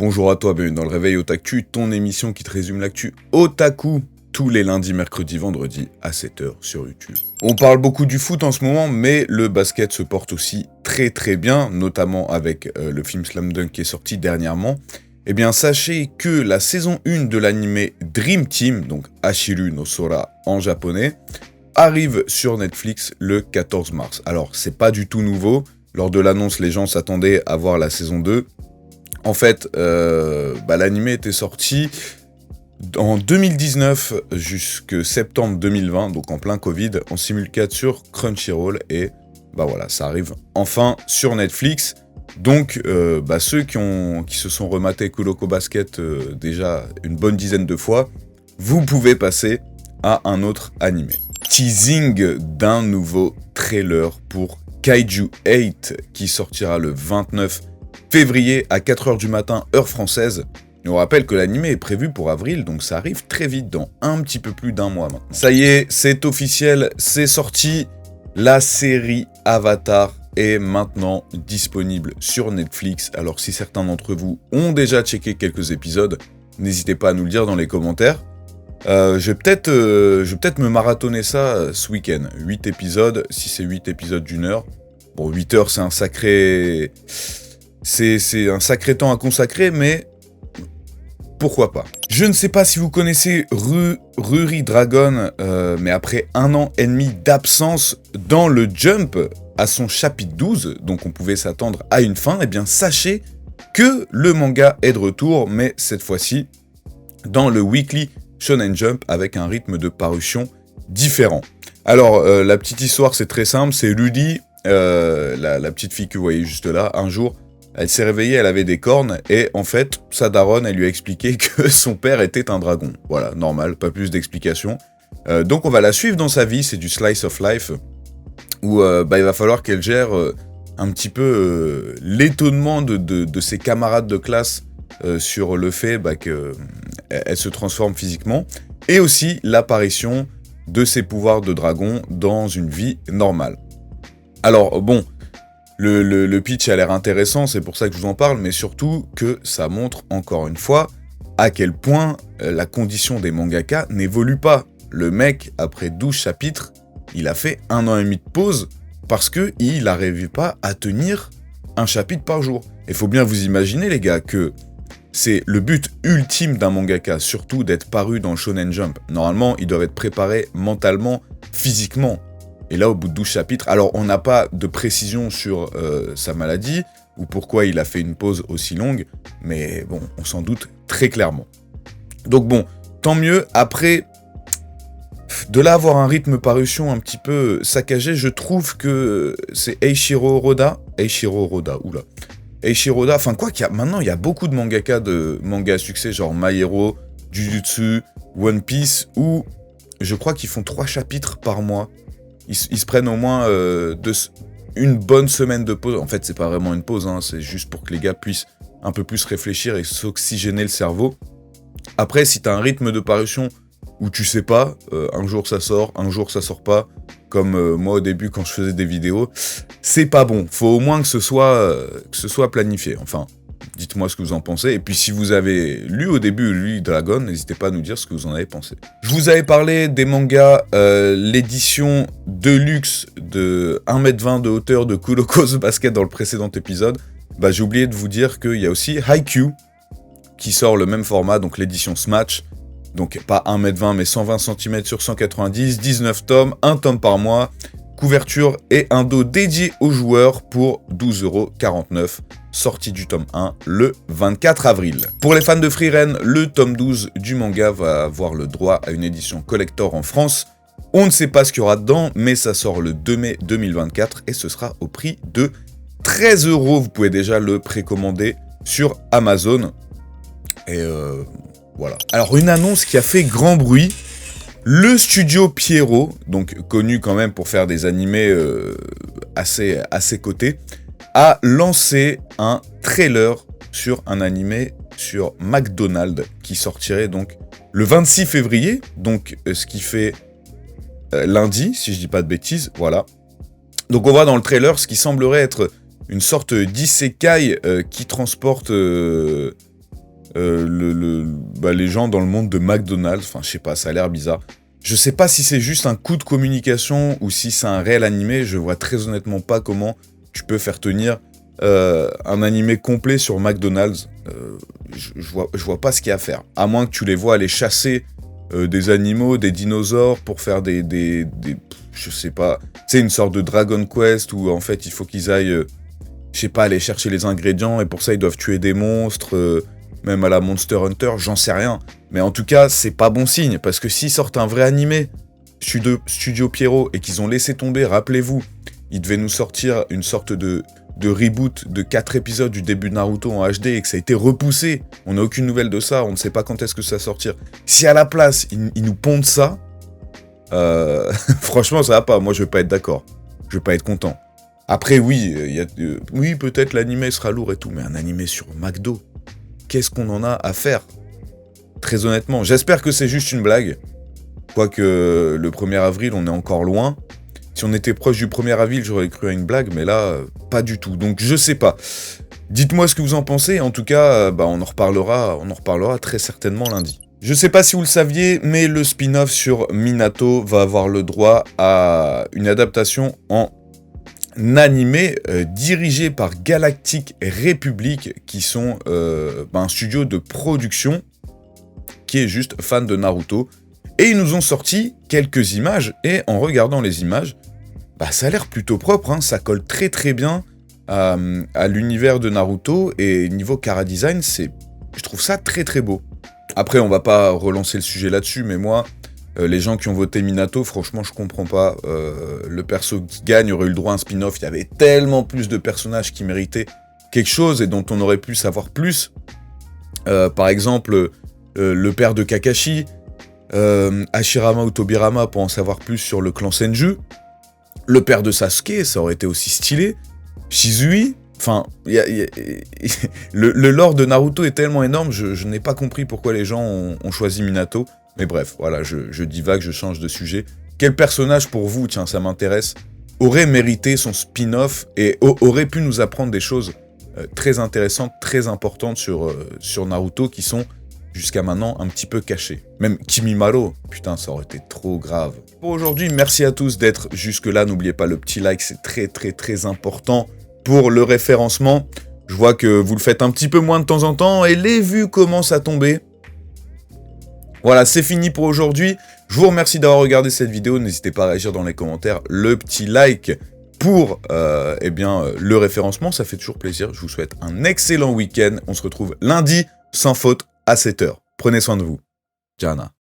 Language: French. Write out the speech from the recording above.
Bonjour à toi, bienvenue dans le Réveil Otaku, ton émission qui te résume l'actu otaku tous les lundis, mercredis, vendredis à 7h sur YouTube. On parle beaucoup du foot en ce moment, mais le basket se porte aussi très bien, notamment avec le film Slam Dunk qui est sorti dernièrement. Eh bien, sachez que la saison 1 de l'anime Dream Team, donc Hashiru no Sora en japonais, arrive sur Netflix le 14 mars. Alors, c'est pas du tout nouveau. Lors de l'annonce, les gens s'attendaient à voir la saison 2. En fait, l'anime était sorti en 2019 jusqu'à septembre 2020, donc en plein Covid, en simulcast sur Crunchyroll. Et voilà, ça arrive enfin sur Netflix. Donc, ceux qui se sont rematés Kuroko Basket déjà une bonne dizaine de fois, vous pouvez passer à un autre animé. Teasing d'un nouveau trailer pour Kaiju 8 qui sortira le 29 février à 4h du matin, heure française. Et on rappelle que l'anime est prévu pour avril, donc ça arrive très vite, dans un petit peu plus d'un mois maintenant. Ça y est, c'est officiel, c'est sorti. La série Avatar est maintenant disponible sur Netflix. Alors si certains d'entre vous ont déjà checké quelques épisodes, n'hésitez pas à nous le dire dans les commentaires. Je vais peut-être me marathonner ça ce week-end. 8 épisodes, si c'est 8 épisodes d'une heure. Bon, 8 heures, c'est un sacré... C'est un sacré temps à consacrer, mais pourquoi pas. Je ne sais pas si vous connaissez Ruri Dragon, mais après 1 an et demi d'absence dans le Jump à son chapitre 12, donc on pouvait s'attendre à une fin, et bien sachez que le manga est de retour, mais cette fois-ci dans le Weekly Shonen Jump avec un rythme de parution différent. Alors, la petite histoire, c'est très simple, c'est Rudy, la petite fille que vous voyez juste là, un jour, elle s'est réveillée, elle avait des cornes, et en fait, sa daronne, elle lui a expliqué que son père était un dragon. Voilà, normal, pas plus d'explications. Donc on va la suivre dans sa vie, c'est du slice of life, où il va falloir qu'elle gère un petit peu l'étonnement de ses camarades de classe sur le fait qu'elle se transforme physiquement, et aussi l'apparition de ses pouvoirs de dragon dans une vie normale. Alors bon, le pitch a l'air intéressant, c'est pour ça que je vous en parle, mais surtout que ça montre encore une fois à quel point la condition des mangaka n'évolue pas. Le mec, après 12 chapitres, il a fait 1 an et demi de pause parce qu'il n'arrivait pas à tenir un chapitre par jour. Il faut bien vous imaginer, les gars, que c'est le but ultime d'un mangaka, surtout d'être paru dans le Shonen Jump. Normalement, ils doivent être préparés mentalement, physiquement. Et là, au bout de 12 chapitres, alors on n'a pas de précision sur sa maladie, ou pourquoi il a fait une pause aussi longue, mais bon, on s'en doute très clairement. Donc bon, tant mieux. Après, de là avoir un rythme parution un petit peu saccagé, je trouve que c'est Eiichiro Oda, enfin quoi qu'il y a, maintenant il y a beaucoup de mangaka à succès, genre My Hero, Jujutsu, One Piece, où je crois qu'ils font 3 chapitres par mois. Ils se prennent au moins une bonne semaine de pause. En fait, c'est pas vraiment une pause, hein, c'est juste pour que les gars puissent un peu plus réfléchir et s'oxygéner le cerveau. Après, si t'as un rythme de parution où tu sais pas, un jour ça sort, un jour ça sort pas, comme moi au début quand je faisais des vidéos, c'est pas bon. Faut au moins que ce soit planifié. Enfin, dites-moi ce que vous en pensez. Et puis si vous avez lu au début Ruri Dragon, n'hésitez pas à nous dire ce que vous en avez pensé. Je vous avais parlé des mangas, l'édition deluxe de 1m20 de hauteur de Kuroko Basket dans le précédent épisode. J'ai oublié de vous dire qu'il y a aussi Haikyuu qui sort le même format, donc l'édition Smash. Donc pas 1m20 mais 120 cm sur 190, 19 tomes, 1 tome par mois, couverture et un dos dédié aux joueurs pour 12,49€, sortie du tome 1 le 24 avril. Pour les fans de Frieren, le tome 12 du manga va avoir le droit à une édition collector en France. On ne sait pas ce qu'il y aura dedans, mais ça sort le 2 mai 2024 et ce sera au prix de 13€. Vous pouvez déjà le précommander sur Amazon. Et voilà. Alors une annonce qui a fait grand bruit. Le studio Pierrot, donc connu quand même pour faire des animés assez cotés, a lancé un trailer sur un animé sur McDonald's qui sortirait donc le 26 février, donc ce qui fait lundi, si je dis pas de bêtises, voilà. Donc on voit dans le trailer ce qui semblerait être une sorte d'isekai qui transporte les gens dans le monde de McDonald's. Enfin, je sais pas, ça a l'air bizarre. Je sais pas si c'est juste un coup de communication ou si c'est un réel animé. Je vois très honnêtement pas comment tu peux faire tenir un animé complet sur McDonald's. Je vois pas ce qu'il y a à faire. À moins que tu les vois aller chasser des animaux, des dinosaures pour faire je sais pas. C'est une sorte de Dragon Quest où en fait il faut qu'ils aillent, je sais pas, aller chercher les ingrédients et pour ça ils doivent tuer des monstres, même à la Monster Hunter, j'en sais rien. Mais en tout cas, c'est pas bon signe parce que s'ils sortent un vrai animé, Studio Pierrot, et qu'ils ont laissé tomber, rappelez-vous, ils devaient nous sortir une sorte de reboot de 4 épisodes du début de Naruto en HD et que ça a été repoussé. On n'a aucune nouvelle de ça, on ne sait pas quand est-ce que ça va sortir. Si à la place, ils nous pondent ça, franchement, ça va pas. Moi, je vais pas être d'accord. Je vais pas être content. Après, oui, oui, peut-être l'animé sera lourd et tout, mais un animé sur McDo, qu'est-ce qu'on en a à faire? Très honnêtement, j'espère que c'est juste une blague. Quoique le 1er avril, on est encore loin. Si on était proche du 1er avril, j'aurais cru à une blague, mais là, pas du tout. Donc je sais pas. Dites-moi ce que vous en pensez. En tout cas, on en reparlera très certainement lundi. Je sais pas si vous le saviez, mais le spin-off sur Minato va avoir le droit à une adaptation en animé dirigé par Galactic Republic, qui sont un studio de production qui est juste fan de Naruto. Et ils nous ont sorti quelques images, et en regardant les images, ça a l'air plutôt propre, hein, ça colle très très bien à l'univers de Naruto, et niveau chara-design, je trouve ça très très beau. Après, on va pas relancer le sujet là-dessus, mais moi, les gens qui ont voté Minato, franchement, je comprends pas. Le perso qui gagne aurait eu le droit à un spin-off, il y avait tellement plus de personnages qui méritaient quelque chose, et dont on aurait pu savoir plus. Par exemple, le père de Kakashi, Hashirama ou Tobirama pour en savoir plus sur le clan Senju, le père de Sasuke, ça aurait été aussi stylé, Shizui, enfin, le lore de Naruto est tellement énorme, je n'ai pas compris pourquoi les gens ont choisi Minato, mais bref, voilà, je divague, je change de sujet. Quel personnage pour vous, tiens, ça m'intéresse, aurait mérité son spin-off et aurait pu nous apprendre des choses très intéressantes, très importantes sur Naruto qui sont jusqu'à maintenant un petit peu caché. Même Kimimaro, putain, ça aurait été trop grave. Pour aujourd'hui, merci à tous d'être jusque-là. N'oubliez pas le petit like, c'est très très très important pour le référencement. Je vois que vous le faites un petit peu moins de temps en temps et les vues commencent à tomber. Voilà, c'est fini pour aujourd'hui. Je vous remercie d'avoir regardé cette vidéo. N'hésitez pas à réagir dans les commentaires. Le petit like pour le référencement, ça fait toujours plaisir. Je vous souhaite un excellent week-end. On se retrouve lundi, sans faute, à 7h. Prenez soin de vous. Jana.